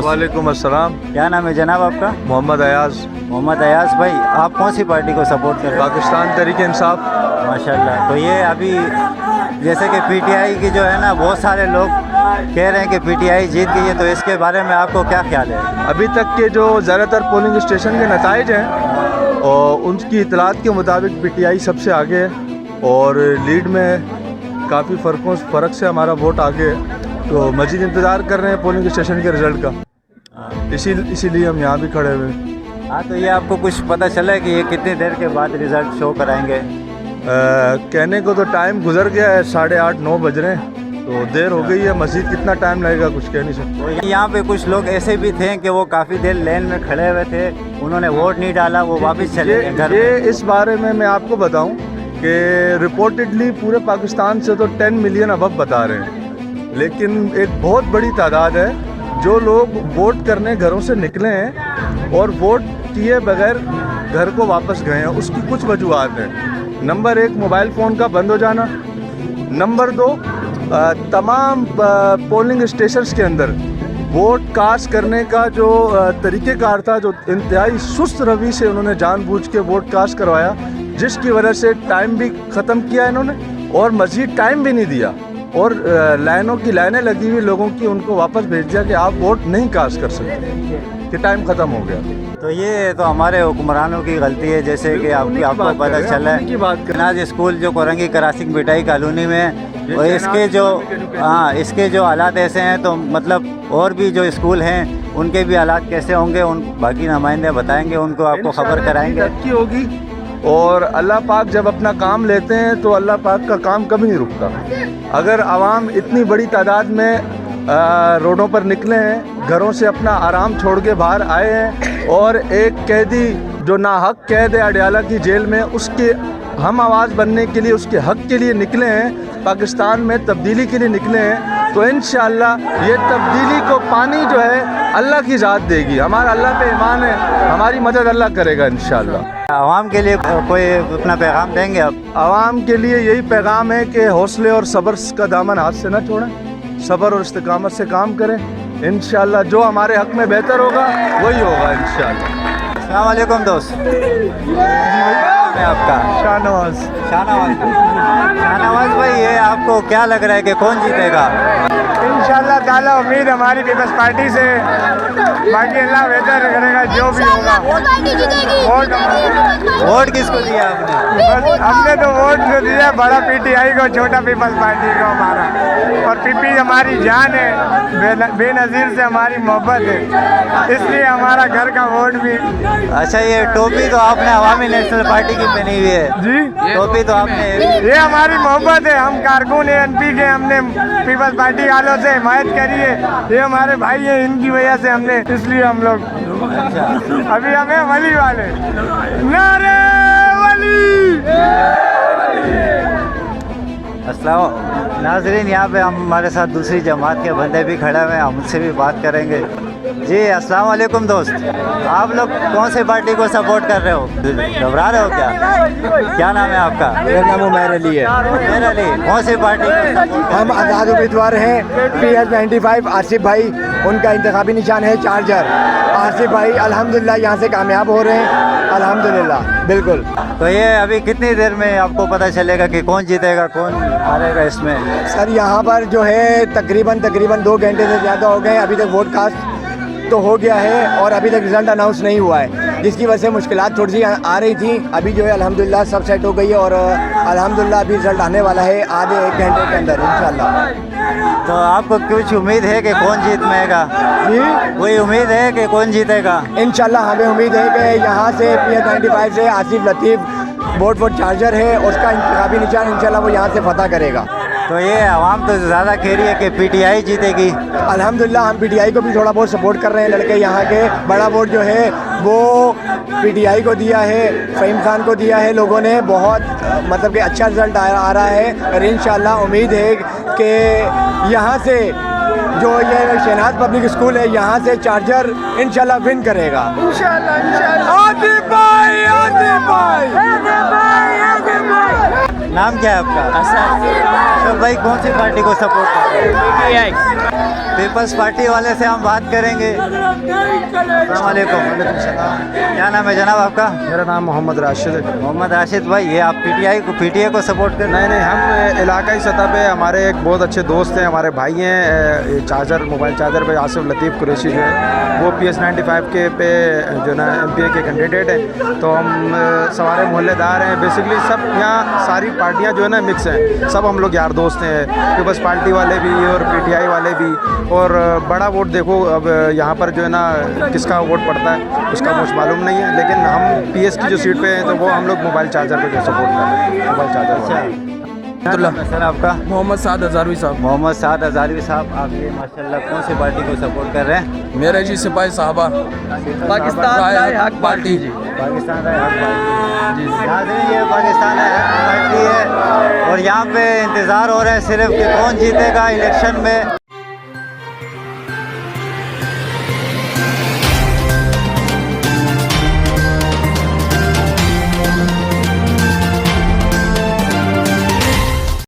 वालेकुम अस्सलाम। क्या नाम है जनाब आपका? मोहम्मद अयाज। मोहम्मद अयाज भाई, आप कौन सी पार्टी को सपोर्ट कर रहे हैं? पाकिस्तान तहरीक इंसाफ। माशाल्लाह। तो ये अभी जैसे कि पीटीआई की जो है ना, बहुत सारे लोग कह रहे हैं कि पीटीआई जीत गई है, तो इसके बारे में आपको क्या ख्याल है? अभी तक के जो ज़्यादातर पोलिंग स्टेशन के नताइज हैं और उनकी इतलात के मुताबिक पीटीआई सबसे आगे है, और लीड में काफ़ी फ़र्क से हमारा वोट आगे है। तो मज़ीद इंतज़ार कर रहे हैं पोलिंग स्टेशन के रिज़ल्ट का, इसीलिए हम यहाँ भी खड़े हुए हैं। हाँ, तो ये आपको कुछ पता चला है कि ये कितनी देर के बाद रिज़ल्ट शो कराएंगे? कहने को तो टाइम गुजर गया है, 8:30-9 बज रहे हैं, तो देर हो गई है। मज़ीद कितना टाइम लगेगा कुछ कह नहीं सकते। तो यहाँ पे कुछ लोग ऐसे भी थे कि वो काफ़ी देर लाइन में खड़े हुए थे, उन्होंने वोट नहीं डाला, वो वापस चले गए घर। ये इस बारे में मैं आपको बताऊं कि रिपोर्टेडली पूरे पाकिस्तान से तो 10 मिलियन अबव बता रहे हैं, लेकिन एक बहुत बड़ी तादाद है जो लोग वोट करने घरों से निकले हैं और वोट किए बगैर घर को वापस गए हैं। उसकी कुछ वजूहत हैं। नंबर 1, मोबाइल फ़ोन का बंद हो जाना। नंबर 2, तमाम पोलिंग स्टेशंस के अंदर वोट कास्ट करने का जो तरीक़ेकार था, जो इंतहाई सुस्त रवि से उन्होंने जानबूझ के वोट कास्ट करवाया, जिसकी वजह से टाइम भी ख़त्म किया इन्होंने और मज़ीद टाइम भी नहीं दिया, और लाइनों की लाइनें लगी हुई लोगों की, उनको वापस भेज दिया कि आप वोट नहीं कास्ट कर सकते, कि टाइम ख़त्म हो गया। तो ये तो हमारे हुक्मरानों की गलती है, जैसे कि आपको पता चला है शहनाज स्कूल जो कोरंगी क्रॉसिंग मिठाई कॉलोनी में, और इसके जो हालात ऐसे हैं, तो मतलब और भी जो स्कूल हैं उनके भी हालात कैसे होंगे, उन बाकी नुमाइंदे बताएंगे, उनको आपको खबर कराएंगे। तरक्की होगी, और अल्लाह पाक जब अपना काम लेते हैं तो अल्लाह पाक का काम कभी नहीं रुकता। अगर आवाम इतनी बड़ी तादाद में रोडों पर निकले हैं, घरों से अपना आराम छोड़ के बाहर आए हैं, और एक कैदी जो नाहक कैद है अडयाला की जेल में, उसके हम आवाज़ बनने के लिए, उसके हक़ के लिए निकले हैं, पाकिस्तान में तब्दीली के लिए निकले हैं, तो इंशाअल्लाह ये तब्दीली को पानी जो है अल्लाह की ज़ात देगी। हमारा अल्लाह पे ईमान है, हमारी मदद अल्लाह करेगा इंशाअल्लाह। आवाम के लिए कोई अपना पैगाम देंगे आप? आवाम के लिए यही पैगाम है कि हौसले और सब्र का दामन हाथ से न छोड़ें, सब्र और इस्तिकामत से काम करें। इंशाअल्लाह जो हमारे हक़ में बेहतर होगा वही होगा इंशाअल्लाह। अस्सलाम वालेकुम दोस्त। मैं आपका शाहनवाज भाई, ये आपको क्या लग रहा है कि कौन जीतेगा? इंशाअल्लाह ताला उम्मीद हमारी पीपल्स पार्टी से, बाकी अल्लाह बेहतर करेगा जो भी होगा। वोट किसको दिया आपने? हमने तो वोट जो दिया बड़ा पीटीआई को, छोटा पीपल्स पार्टी को हमारा, और पीपी हमारी जान है, बेनज़ीर से हमारी मोहब्बत है, इसलिए हमारा घर का वोट भी। अच्छा, ये टोपी तो आपने अवामी नेशनल पार्टी की पहनी हुई है जी, टोपी तो आपने। ये हमारी मोहब्बत है, हम कारकुन है एनपी के, हमने पीपल्स पार्टी वालों से हिमायत करी है, ये हमारे भाई है, इनकी वजह से हमने, इसलिए हम लोग अभी हमें वली वाले नारे वली। अस्सलाम नाज़रीन, यहाँ पे हमारे साथ दूसरी जमात के बंदे भी खड़े हुए हैं, हम उनसे भी बात करेंगे। जी अस्सलाम वालेकुम दोस्त, आप लोग कौन से पार्टी को सपोर्ट कर रहे हो? घबरा रहे हो क्या? क्या नाम है आपका? मेरा नाम उमैर अली है। उमैर अली, कौन सी पार्टी को? हम आज़ाद उम्मीदवार हैं, PS95 आसिफ भाई, उनका इंतखाबी निशान है चार्जर। आसिफ भाई अल्हम्दुलिल्लाह यहाँ से कामयाब हो रहे हैं, अल्हम्दुलिल्लाह बिल्कुल। तो ये अभी कितनी देर में आपको पता चलेगा कि कौन जीतेगा कौन हारेगा इसमें? सर यहाँ पर जो है तकरीबन 2 घंटे से ज़्यादा हो गए, अभी तक वोट कास्ट तो हो गया है और अभी तक रिज़ल्ट अनाउंस नहीं हुआ है, जिसकी वजह से मुश्किलात थोड़ी सी आ रही थी। अभी जो है अल्हम्दुलिल्लाह सब सेट हो गई है और अल्हम्दुलिल्लाह अभी रिज़ल्ट आने वाला है आधे 1 घंटे के अंदर इंशाल्लाह। तो आपको कुछ उम्मीद है कि कौन जीतेगा? जी, कोई उम्मीद है कि कौन जीतेगा? इंशाल्लाह हमें उम्मीद है कि यहाँ से PS95 से आसिफ लतीफ़ बोट चार्जर है, उसका इंतखाबी निशान इंशाल्लाह वो यहाँ से फतह करेगा। तो ये आवाम तो ज़्यादा कह रही है कि पीटीआई जीतेगी। अल्हम्दुलिल्लाह हम पीटीआई को भी थोड़ा बहुत सपोर्ट कर रहे हैं। लड़के यहाँ के बड़ा वोट जो है वो पीटीआई को दिया है, फ़हीम खान को दिया है लोगों ने। बहुत मतलब कि अच्छा रिजल्ट आ रहा है और इंशाल्लाह उम्मीद है कि यहाँ से जो ये शहनाज पब्लिक स्कूल है यहाँ से चार्जर इंशाल्लाह विन करेगा। नाम क्या है आपका? तो भाई कौन सी पार्टी को सपोर्ट कर रहे हैं? पीपल्स पार्टी वाले से हम बात करेंगे। अस्सलाम वालेकुम। क्या नाम है जनाब आपका? मेरा नाम मोहम्मद राशिद है। मोहम्मद राशिद भाई, ये आप पीटीआई को सपोर्ट कर? नहीं, हम इलाकाई सतह पे हमारे एक बहुत अच्छे दोस्त हैं, हमारे भाई हैं। मोबाइल चार्जर पे आसिफ लतीफ़ कुरैशी जो है वो PS95 के पे जो ना MPA के कैंडिडेट हैं। तो हम सारे मोहल्लेदार हैं। बेसिकली सब यहाँ सारी पार्टियाँ जो है ना मिक्स हैं। सब हम लोग यार दोस्त हैं, पीपल्स पार्टी वाले भी और PTI वाले भी। और बड़ा वोट देखो अब यहाँ पर जो है ना किसका वोट पड़ता है उसका मुझे मालूम नहीं है, लेकिन हम PS की जो सीट पे हैं तो वो हम लोग मोबाइल चार्जर पे जो सपोर्ट कर रहे हैं, मोबाइल चार्जर। सर आपका? मोहम्मद साद हज़ारवी साहब। मोहम्मद साद हज़ारवी साहब, आप ये माशाल्लाह कौन सी पार्टी को सपोर्ट कर रहे हैं? मेरे जी सिपाही साहबा पाकिस्तान राय हक पार्टी जी। पाकिस्तान राय हक पार्टी जी। नाज़रीन, ये पाकिस्तान राय हक पार्टी है और यहाँ पे इंतज़ार हो रहा है सिर्फ कि कौन जीतेगा इलेक्शन में।